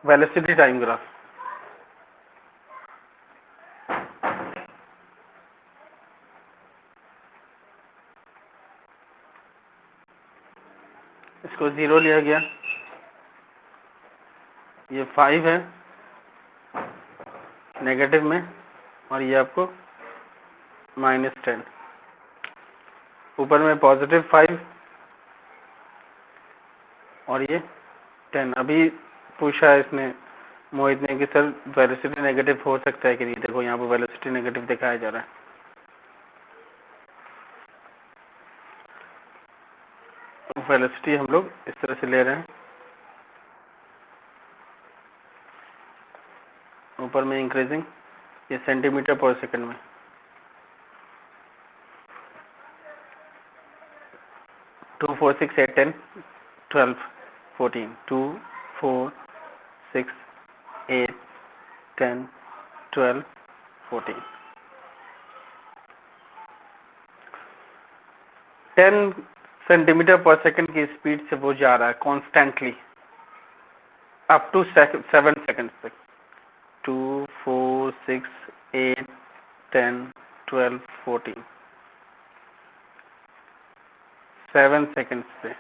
Velocity time graph. इसको 0 लिया गया, ये 5 है नेगेटिव में, और ये आपको -10, ऊपर में +5 और ये 10। अभी पूछा है इसने मोहित ने कि सर वेलोसिटी नेगेटिव हो सकता है कि नहीं। देखो यहाँ पर वेलोसिटी नेगेटिव दिखाया जा रहा है। वेलोसिटी हम लोग इस तरह से ले रहे हैं, ऊपर में इंक्रीजिंग, ये सेंटीमीटर पर सेकंड में। टू 4 6 8 10 12 14 2 4 6 8 10 12 14 10 सेंटीमीटर पर सेकंड की स्पीड से वो जा रहा है कॉन्स्टेंटली अप टू 7 सेकंड तक। 2 4 6 8 10 12 14 7 सेकंड्स पे।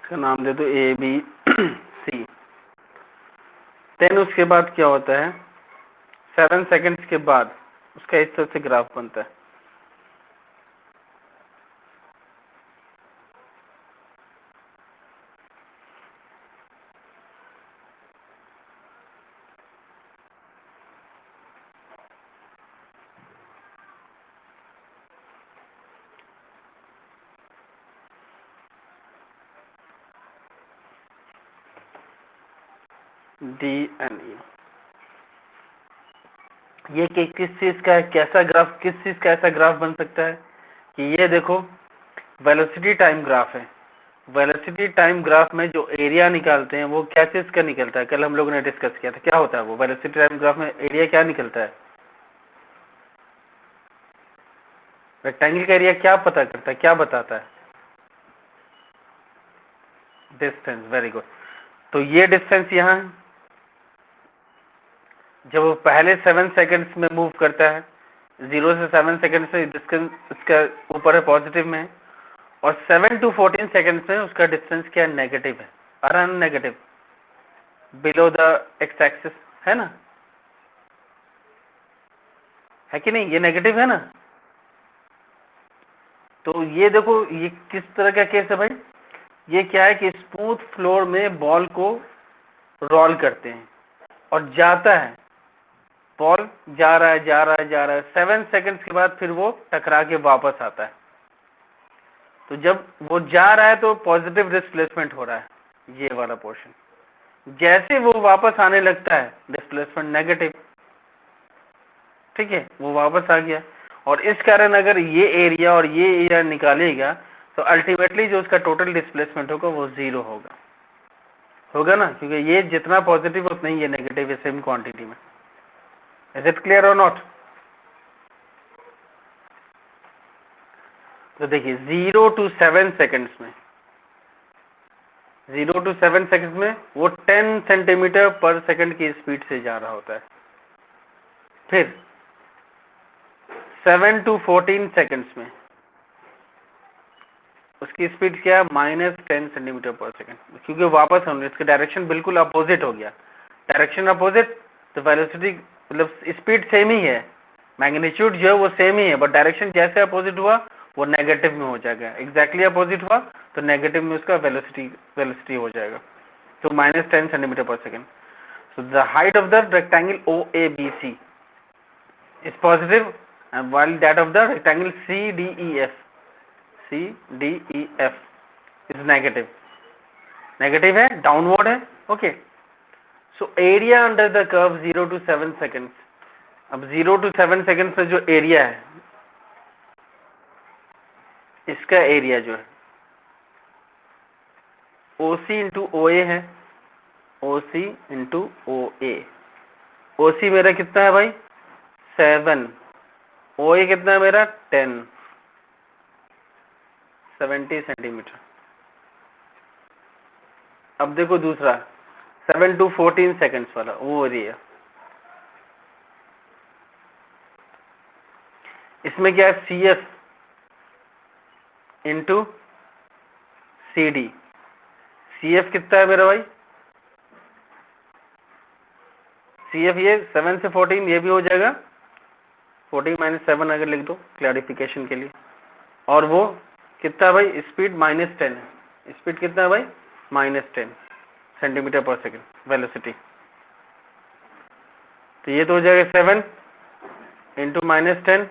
इसका नाम दे दो ABC। देन उसके बाद क्या होता है, 7 सेकंड्स के बाद उसका इस तरह से ग्राफ बनता है। DNE ये किस चीज का है, कैसा ग्राफ, किस चीज का ऐसा ग्राफ बन सकता है कि ये देखो वेलोसिटी टाइम ग्राफ है। वेलोसिटी टाइम ग्राफ में जो एरिया निकालते हैं वो क्या चीज का निकलता है, कल हम लोगों ने डिस्कस किया था। क्या होता है वो वेलोसिटी टाइम ग्राफ में एरिया क्या निकलता है? रेक्टेंगल का एरिया क्या पता करता है, क्या बताता है? डिस्टेंस। Very good. तो ये डिस्टेंस यहाँ है, जब वो पहले 7 सेकंड्स में मूव करता है, 0 से 7 सेकंड से डिस्टेंस इसका ऊपर है पॉजिटिव में, और 7 to 14 सेकंड्स में उसका डिस्टेंस क्या है, नेगेटिव है। और negative below the x axis है ना, है कि नहीं? ये नेगेटिव है ना। तो ये देखो ये किस तरह का केस है भाई, ये क्या है कि स्मूथ फ्लोर में बॉल को रोल करते हैं और जाता है, बॉल जा रहा है जा रहा है जा रहा है, 7 सेकंड्स के बाद फिर वो टकरा के वापस आता है। तो जब वो जा रहा है तो पॉजिटिव डिस्प्लेसमेंट हो रहा है, ये वाला पोर्शन। जैसे वो वापस आने लगता है डिस्प्लेसमेंट नेगेटिव, ठीक है, वो वापस आ गया। और इस कारण अगर ये एरिया और ये एरिया निकालेगा तो अल्टीमेटली जो उसका टोटल डिस्प्लेसमेंट होगा वो 0 होगा ना, क्योंकि ये जितना पॉजिटिव उतना ही ये नेगेटिव है सेम क्वांटिटी में। इज इट क्लियर और नॉट? तो देखिए 0 to 7 सेकंड्स में, 0 to 7 सेकंड्स में वो 10 सेंटीमीटर पर सेकंड की स्पीड से जा रहा होता है। फिर 7 to 14 सेकंड्स में उसकी स्पीड क्या है, -10 सेंटीमीटर पर सेकंड, क्योंकि वापस हम इसका डायरेक्शन बिल्कुल अपोजिट हो गया। डायरेक्शन अपोजिट तो वेलोसिटी मतलब स्पीड सेम ही है, मैग्नीट्यूड जो है वो सेम ही है, बट डायरेक्शन जैसे अपोजिट हुआ वो नेगेटिव में हो जाएगा। एग्जैक्टली अपोजिट हुआ तो नेगेटिव में उसका वेलोसिटी हो जाएगा। तो -10 सेंटीमीटर पर second. So the height of the rectangle OABC is positive, and while that of the rectangle CDEF is negative है, डाउनवर्ड है। Okay, so area under the curve 0 to 7 seconds. अब 0 to 7 seconds में जो area है, इसका area जो है OC into OA है, OC इंटू OA। OC मेरा कितना है भाई 7, OA कितना है मेरा 10, 70 सेंटीमीटर। अब देखो दूसरा 7 to 14 सेकेंड्स वाला वो एरिया, इसमें क्या है CF इंटू CD। CF कितना है मेरा भाई, CF ये 7 से 14 ये भी हो जाएगा, 14 माइनस 7 अगर लिख दो क्लैरिफिकेशन के लिए। और वो कितना भाई स्पीड -10 है, स्पीड कितना है भाई -10 सेंटीमीटर पर सेकेंड वेलोसिटी। तो ये तो हो जाएगा 7 इंटू -10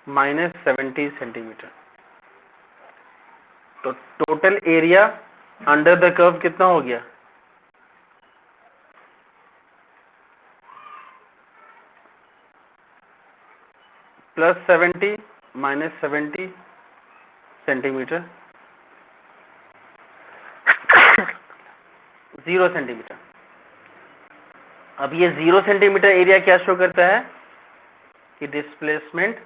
-70 सेंटीमीटर। तो total area under the curve कितना हो गया, +70 -70 सेंटीमीटर 0 सेंटीमीटर। अब ये 0 सेंटीमीटर एरिया क्या शो करता है कि डिस्प्लेसमेंट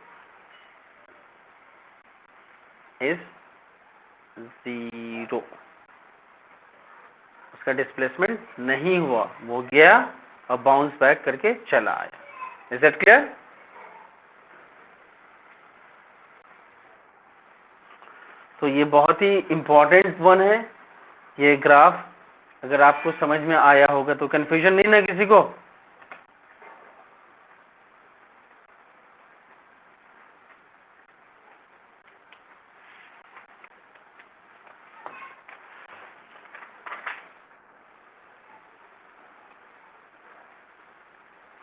इज 0, उसका डिस्प्लेसमेंट नहीं हुआ, वो गया और बाउंस बैक करके चला आया। Is that clear? तो ये बहुत ही इंपॉर्टेंट वन है ये ग्राफ, अगर आपको समझ में आया होगा तो। कंफ्यूजन नहीं ना किसी को?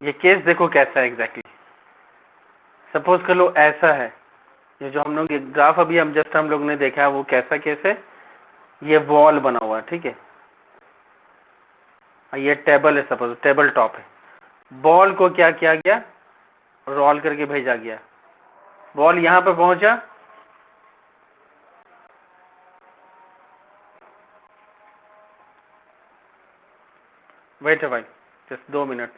ये केस देखो कैसा है एग्जैक्टली। सपोज कर लो ऐसा है, ये जो हम लोग ये ग्राफ अभी हम लोग ने देखा है वो कैसा केस है, ये वॉल बना हुआ है, ठीक है, ये टेबल है, सपोज टेबल टॉप है। बॉल को क्या किया गया, रोल करके भेजा गया, बॉल यहां पे पहुंचा, वेट है भाई जस्ट 2 मिनट।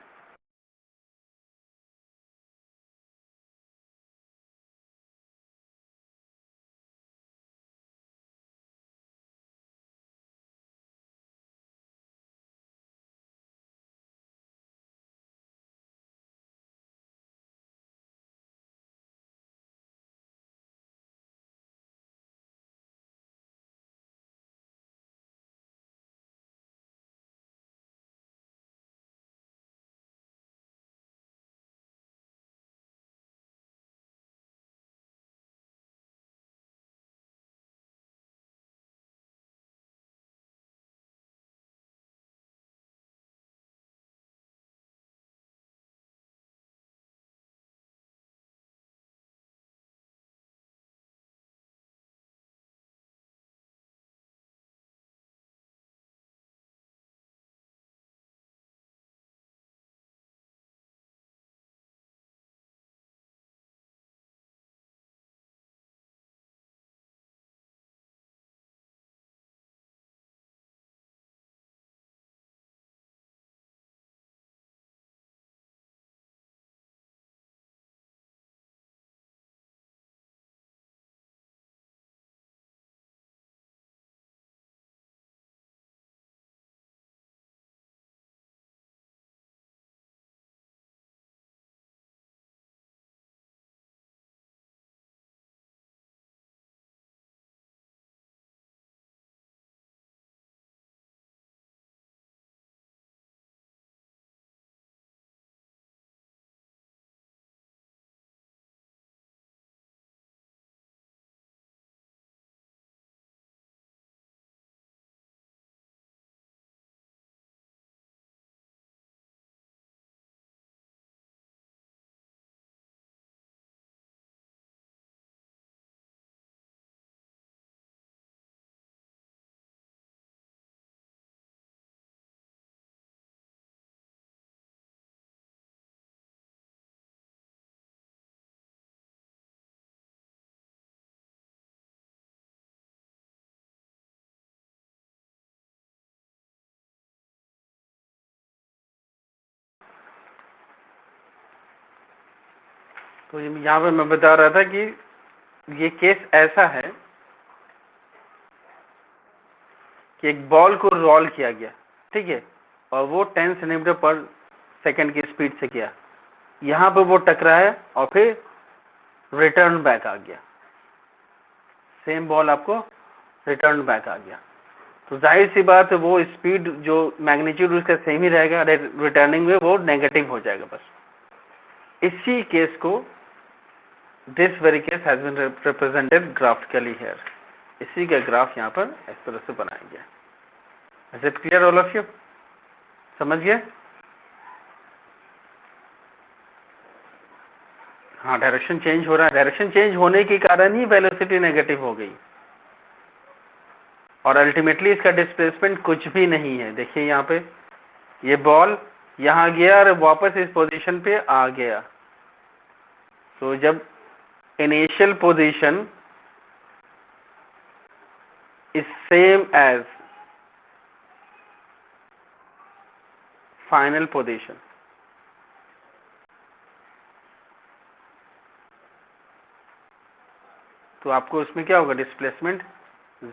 तो यहाँ पे मैं बता रहा था कि ये केस ऐसा है कि एक बॉल को रोल किया गया, ठीक है, और वो 10 सेंटीमीटर पर सेकंड की स्पीड से किया, यहाँ पे वो टकराया और फिर रिटर्न बैक आ गया, सेम बॉल आपको रिटर्न बैक आ गया, तो जाहिर सी बात है वो स्पीड जो मैग्नीट्यूड उसका सेम ही रहेगा, रिटर्निंग में वो नेगेटिव हो जाएगा बस। इसी केस को this very case has been represented graphically here, इसी का ग्राफ यहाँ पर इस तरह से बनाया गया। Is it clear all of you? समझ गए? हाँ, डायरेक्शन चेंज हो रहा है, डायरेक्शन चेंज होने के कारण ही वेलोसिटी नेगेटिव हो गई, और अल्टीमेटली इसका डिस्प्लेसमेंट कुछ भी नहीं है। देखिए यहाँ पे ये बॉल यहाँ गया और वापस इस पोजीशन पे आ गया, तो जब initial position is same as final position, तो आपको उसमें क्या होगा, डिस्प्लेसमेंट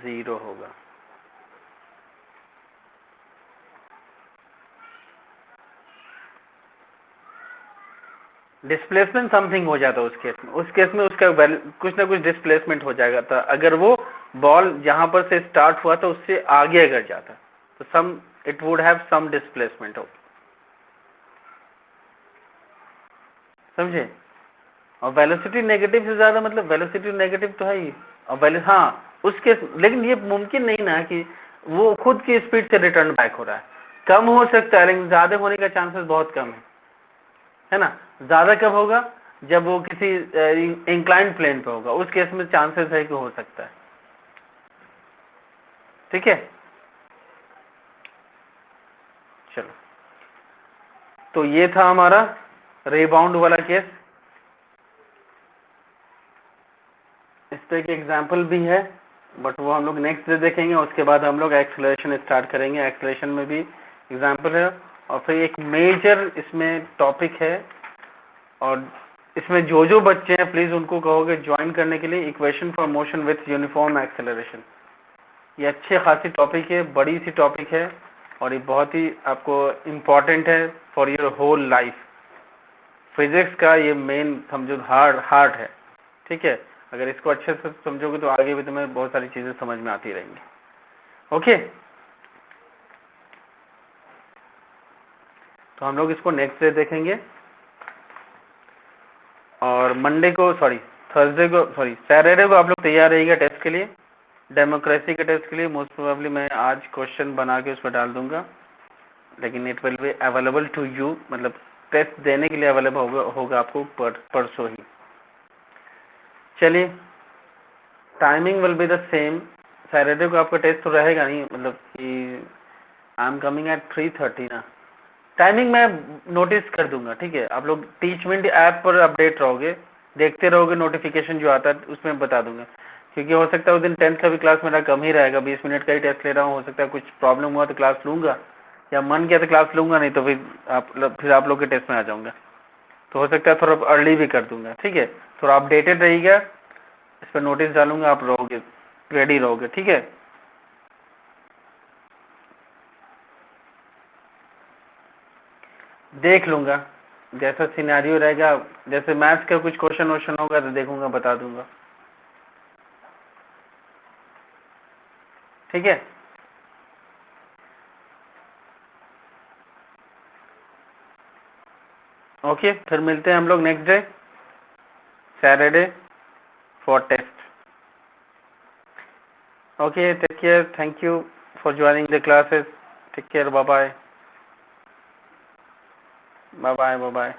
0 होगा। डिस्प्लेसमेंट समथिंग हो जाता है उस केस में उसका कुछ ना कुछ डिस्प्लेसमेंट हो जाएगा था। अगर वो बॉल जहां पर से स्टार्ट हुआ था उससे आगे अगर जाता तो some it would have some displacement हो, समझे? और वेलोसिटी नेगेटिव से ज्यादा मतलब वेलोसिटी नेगेटिव तो है ही, और हाँ उसके, लेकिन ये मुमकिन नहीं ना कि वो खुद की स्पीड से रिटर्न बैक हो रहा है, कम हो सकता है लेकिन ज्यादा होने का चांसेस बहुत कम है ना? ज्यादा कब होगा, जब वो किसी इंक्लाइंड प्लेन पे होगा, उस केस में चांसेस है कि हो सकता है, ठीक है? चलो, तो ये था हमारा रीबाउंड वाला केस। इस पे एक एग्जाम्पल भी है बट वो हम लोग नेक्स्ट डे देखेंगे, उसके बाद हम लोग एक्सेलरेशन स्टार्ट करेंगे। एक्सेलरेशन में भी एग्जाम्पल है, और फिर एक मेजर इसमें टॉपिक है, और इसमें जो जो बच्चे हैं प्लीज उनको कहोगे ज्वाइन करने के लिए, equation for motion with uniform acceleration. ये अच्छे खासी टॉपिक है, बड़ी सी टॉपिक है, और ये बहुत ही आपको इम्पोर्टेंट है for your whole life. Physics का ये मेन समझो हार्ट है, ठीक है? अगर इसको अच्छे से समझोगे तो आगे भी तुम्हें बहुत सारी चीजें समझ में आती रहेंगी। ओके, तो हम लोग इसको नेक्स्ट डे देखेंगे, और मंडे को सैटरडे को आप लोग तैयार रहिएगा टेस्ट के लिए, डेमोक्रेसी के टेस्ट के लिए। मोस्ट प्रोबेबली मैं आज क्वेश्चन बना के उसमें डाल दूंगा, लेकिन it will be available to you, मतलब टेस्ट देने के लिए अवेलेबल होगा आपको परसों ही। चलिए, timing will be the same. Saturday को आपका टेस्ट तो रहेगा नहीं, मतलब कि आई एम कमिंग एट 3:30 ना। टाइमिंग मैं नोटिस कर दूंगा, ठीक है? आप लोग टीचमेंट ऐप पर अपडेट रहोगे, देखते रहोगे, नोटिफिकेशन जो आता है उसमें बता दूंगा, क्योंकि हो सकता है उस दिन 10th का भी क्लास मेरा कम ही रहेगा, 20 मिनट का ही टेस्ट ले रहा हूँ, हो सकता है कुछ प्रॉब्लम हुआ तो क्लास लूंगा, या मन किया तो क्लास लूंगा, नहीं तो फिर आप लोग के टेस्ट में आ जाऊंगा, तो हो सकता है थोड़ा अर्ली भी कर दूंगा, ठीक है? थोड़ा अपडेटेड रहिएगा, इस पर नोटिस डालूंगा, आप रहोगे, रेडी रहोगे, ठीक है? देख लूंगा जैसा सिनेरियो रहेगा, जैसे मैथ्स का कुछ क्वेश्चन वोश्चन होगा तो देखूंगा, बता दूंगा, ठीक है? ओके, फिर मिलते हैं हम लोग next day Saturday for test. Okay, take care, thank you for joining the classes, take care, bye bye, bye bye, bye bye.